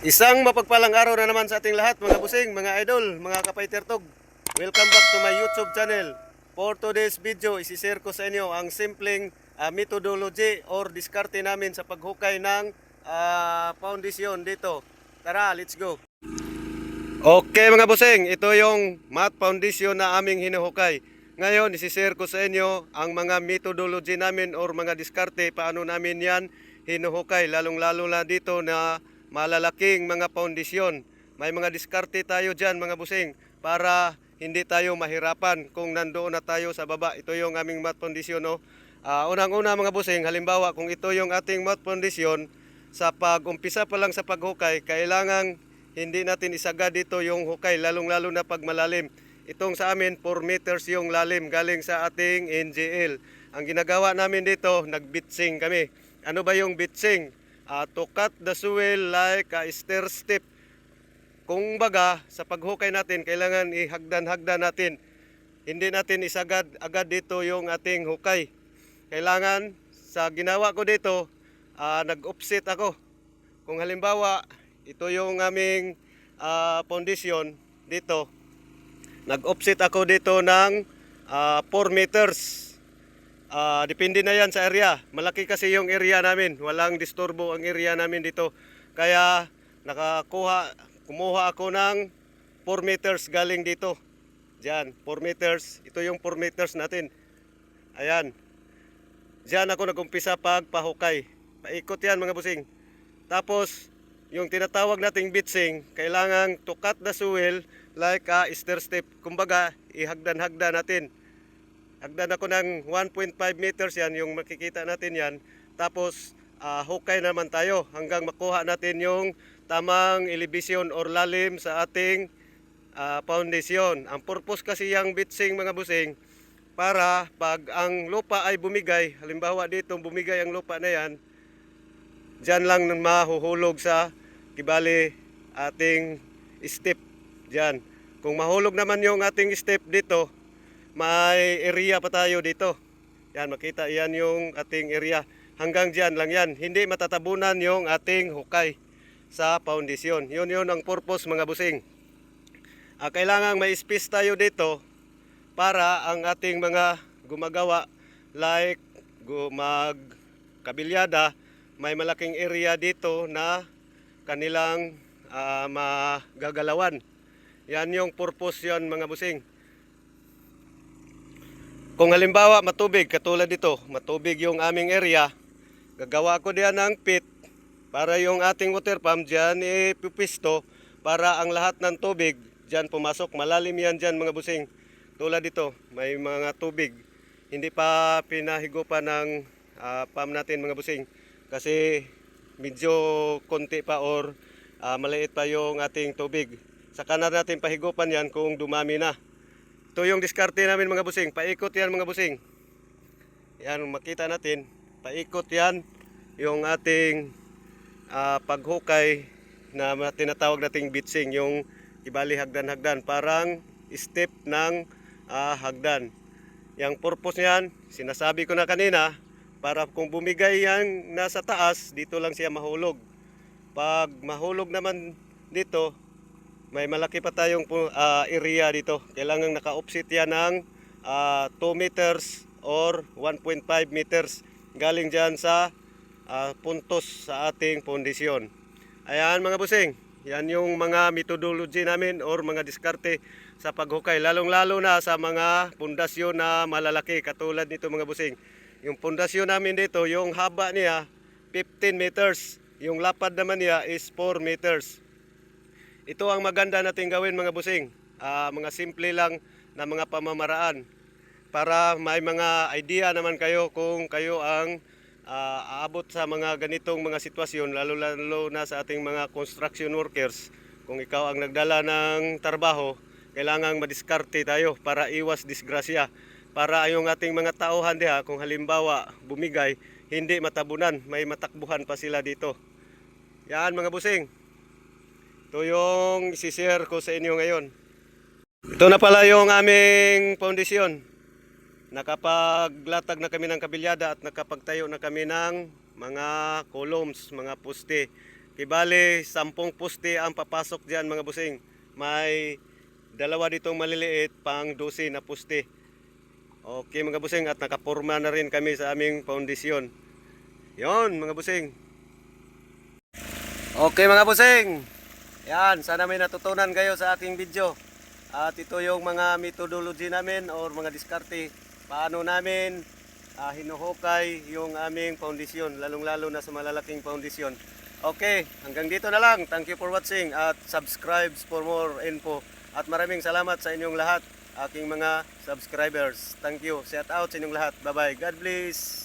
Isang mapagpalang araw na naman sa ating lahat, mga busing, mga idol, mga kapaytertog. Welcome back to my YouTube channel. For today's video, isishare ko sa inyo ang simpleng methodology or diskarte namin sa paghukay ng foundation dito. Tara, let's go. Okay mga busing, ito yung mat foundation na aming hinuhukay. Ngayon, isishare ko sa inyo ang mga methodology namin or mga diskarte, paano namin yan hinuhukay, lalong-lalo na dito na malalaking mga foundation. May mga diskarte tayo dyan mga busing para hindi tayo mahirapan kung nandoon na tayo sa baba. Ito yung aming mat foundation. No? Unang-una mga busing, halimbawa kung ito yung ating mat foundation, sa pag-umpisa pa lang sa paghukay, kailangan hindi natin isagad dito yung hukay, lalong-lalo na pag malalim. Itong sa amin, 4 meters yung lalim galing sa ating NGL. Ang ginagawa namin dito, nag-bitsing kami. Ano ba yung bitsing? To cut the soil like a stair step. Kung baga, sa paghukay natin, kailangan ihagdan-hagdan natin. Hindi natin isagad agad dito yung ating hukay. Kailangan, sa ginawa ko dito, nag-offset ako. Kung halimbawa, ito yung aming foundation dito. Nag-offset ako dito ng 4 meters. Depende na yan sa area. Malaki kasi yung area namin. Walang disturbo ang area namin dito. Kaya kumuha ako ng 4 meters galing dito. Diyan, 4 meters. Ito yung 4 meters natin. Ayan. Diyan ako nag-umpisa pagpahukay. Paikot yan mga busing. Tapos, yung tinatawag nating bitsing, kailangan to cut the soil like a stair step. Kumbaga, ihagdan-hagdan natin. Hagdan ako ng 1.5 meters yan, yung makikita natin yan. Tapos, hukay naman tayo hanggang makuha natin yung tamang elevation or lalim sa ating foundation. Ang purpose kasi yung bitsing mga busing, para pag ang lupa ay bumigay, halimbawa dito bumigay ang lupa na yan, dyan lang mahuhulog sa kibali ating step dyan. Kung mahulog naman yung ating step dito, may area pa tayo dito. Yan, makita yan yung ating area. Hanggang dyan lang yan. Hindi matatabunan yung ating hukay sa foundation. Yun ang purpose mga busing. Kailangan may space tayo dito para ang ating mga gumagawa like magkabilyada, may malaking area dito na kanilang magagalawan. Yan yung purpose yan mga busing. Kung halimbawa matubig, katulad dito, matubig yung aming area, gagawa ko diyan ng pit para yung ating water pump diyan ipipisto para ang lahat ng tubig diyan pumasok. Malalim yan diyan mga busing. Tulad dito, may mga tubig. Hindi pa pinahigupan ng pump natin mga busing. Kasi medyo konti pa or maliit pa yung ating tubig. Saka na natin pahigupan yan kung dumami na. Ito yung diskarte namin mga busing. Paikot yan mga busing. Yan, makita natin. Paikot yan yung ating paghukay na tinatawag nating bitsing. Yung ibali hagdan-hagdan. Parang step ng hagdan. Yung purpose niyan, sinasabi ko na kanina, para kung bumigay yan nasa taas, dito lang siya mahulog. Pag mahulog naman dito, may malaki pa tayong area dito. Kailangan naka-offset yan ng 2 meters or 1.5 meters galing dyan sa puntos sa ating foundation. Ayan mga busing, yan yung mga methodology namin or mga diskarte sa paghukay. Lalong-lalo na sa mga pundasyon na malalaki katulad nito mga busing. Yung pundasyon namin dito, yung haba niya 15 meters. Yung lapad naman niya is 4 meters. Ito ang maganda nating gawin mga busing. Mga simple lang na mga pamamaraan. Para may mga idea naman kayo kung kayo ang aabot sa mga ganitong mga sitwasyon. Lalo na sa ating mga construction workers. Kung ikaw ang nagdala ng trabaho, kailangang madiskarte tayo para iwas disgrasya. Para yung ating mga tauhan diha, kung halimbawa bumigay, hindi matabunan, may matakbuhan pa sila dito. Yan mga busing. Ito yung isi-share ko sa inyo ngayon. Ito na pala yung aming foundation. Nakapaglatag na kami ng kabilyada at nakapagtayo na kami ng mga columns, mga poste. Kibali, 10 poste ang papasok diyan mga busing. May dalawa ditong maliliit pang 12 na poste. Okay mga busing, at nakapurma na rin kami sa aming foundation. Yon mga busing. Okay mga busing. Yan, sana may natutunan kayo sa aking video. At ito yung mga methodology namin or mga diskarte. Paano namin hinuhukay yung aming foundation, lalong-lalo na sa malalaking foundation. Okay, hanggang dito na lang. Thank you for watching at subscribe for more info. At maraming salamat sa inyong lahat, aking mga subscribers. Thank you. Shout out sa inyong lahat. Bye-bye. God bless.